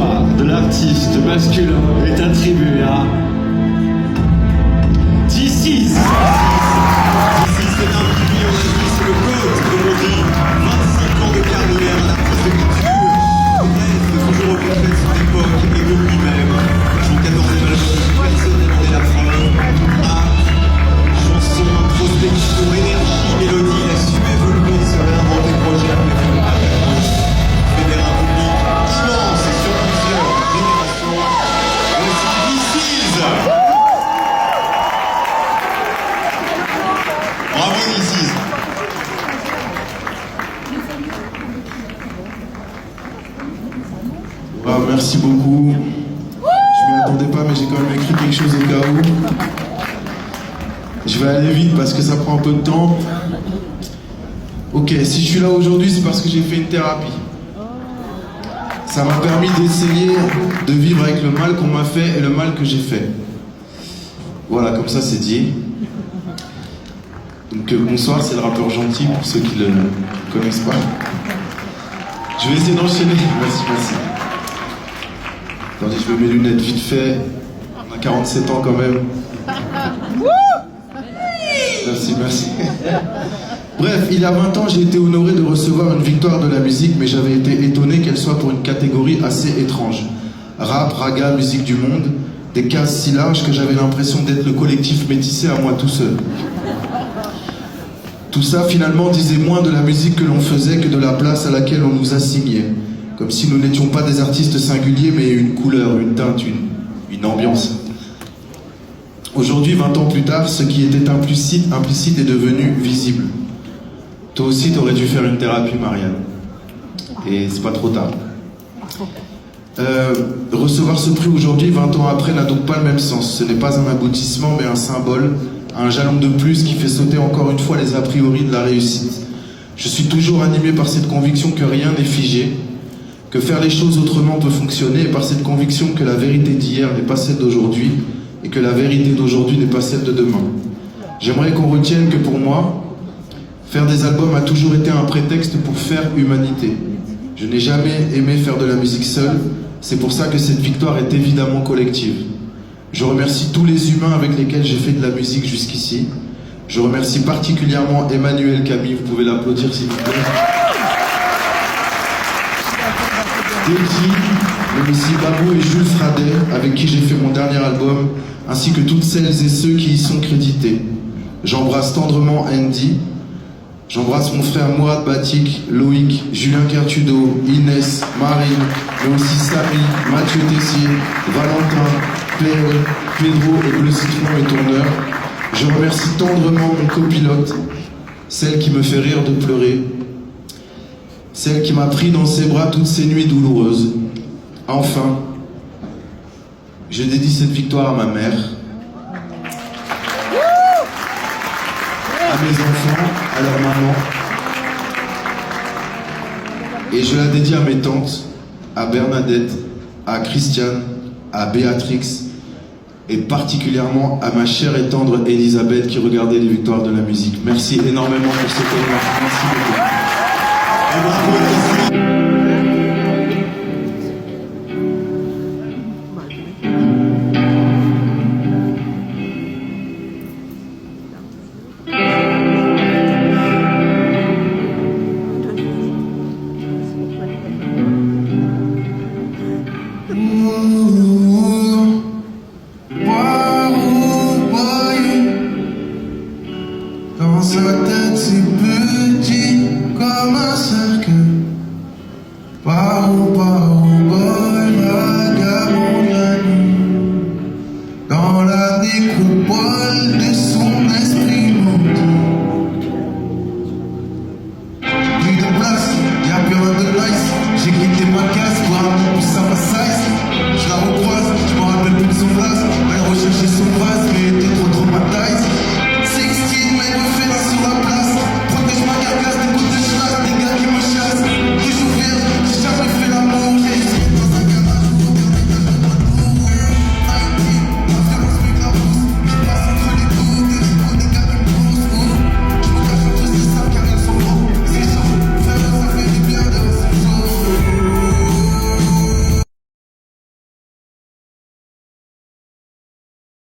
victoire de l'artiste masculin est attribuée à This Is. This Is, c'est un prix, c'est le GOAT, comme on dit. 25 ans de carrière, un artiste culture. Bref, toujours au plus près de son époque et de lui-même. Son 14e album, personne n'a demandé la preuve. Chanson, introspection, énergie, mélodie, il a su évoluer, se réinventer projet après projet. Fédère un public immense et sur plusieurs générations. Voici This Is. Bravo This Is. Ah, merci beaucoup. Je m'y attendais pas, mais j'ai quand même écrit quelque chose au cas où. Je vais aller vite parce que ça prend un peu de temps. Ok, si je suis là aujourd'hui, c'est parce que j'ai fait une thérapie. Ça m'a permis d'essayer de vivre avec le mal qu'on m'a fait et le mal que j'ai fait. Voilà, comme ça c'est dit. Donc bonsoir, c'est le rappeur gentil pour ceux qui ne le connaissent pas. Je vais essayer d'enchaîner. Merci, merci. Attendez, je mets mes lunettes vite fait. On a 47 ans quand même. Merci, merci. Bref, il y a 20 ans, j'ai été honoré de recevoir une victoire de la musique, mais j'avais été étonné qu'elle soit pour une catégorie assez étrange. Rap, raga, musique du monde, des cases si larges que j'avais l'impression d'être le collectif métissé à moi tout seul. Tout ça, finalement, disait moins de la musique que l'on faisait que de la place à laquelle on nous assignait. Comme si nous n'étions pas des artistes singuliers, mais une couleur, une teinte, une ambiance. Aujourd'hui, 20 ans plus tard, ce qui était implicite est devenu visible. Toi aussi, t'aurais dû faire une thérapie, Marianne. Et c'est pas trop tard. Recevoir ce prix aujourd'hui, 20 ans après, n'a donc pas le même sens. Ce n'est pas un aboutissement, mais un symbole, un jalon de plus qui fait sauter encore une fois les a priori de la réussite. Je suis toujours animé par cette conviction que rien n'est figé, que faire les choses autrement peut fonctionner, et par cette conviction que la vérité d'hier n'est pas celle d'aujourd'hui, et que la vérité d'aujourd'hui n'est pas celle de demain. J'aimerais qu'on retienne que pour moi, faire des albums a toujours été un prétexte pour faire humanité. Je n'ai jamais aimé faire de la musique seule, c'est pour ça que cette victoire est évidemment collective. Je remercie tous les humains avec lesquels j'ai fait de la musique jusqu'ici. Je remercie particulièrement Emmanuel Camille, vous pouvez l'applaudir s'il vous plaît. Deji, mais aussi Babou et Jules Fradet, avec qui j'ai fait mon dernier album, ainsi que toutes celles et ceux qui y sont crédités. J'embrasse tendrement Andy, j'embrasse mon frère Mourad Batik, Loïc, Julien Kertudo, Inès, Marine, mais aussi Samy, Mathieu Tessier, Valentin, Pedro et Bleu Citron et Tourneur. Je remercie tendrement mon copilote, celle qui me fait rire de pleurer, celle qui m'a pris dans ses bras toutes ces nuits douloureuses. Enfin, je dédie cette victoire à ma mère, à mes enfants, à leur maman, et je la dédie à mes tantes, à Bernadette, à Christiane, à Béatrix, et particulièrement à ma chère et tendre Elisabeth qui regardait les victoires de la musique. Merci énormément pour ce honneur. Merci beaucoup. Et bravo, Dans sa tête c'est petit comme un cercle. Paro, boy, vagabond la nuit. Dans la nécropole de son esprit maudit. Plus de place, y'a plus rien de nice. J'ai quitté ma case pour un peu plus à ma size. Je la recroise, je me rappelle plus de son place. Elle recherchait son vase mais était trop traumatisé.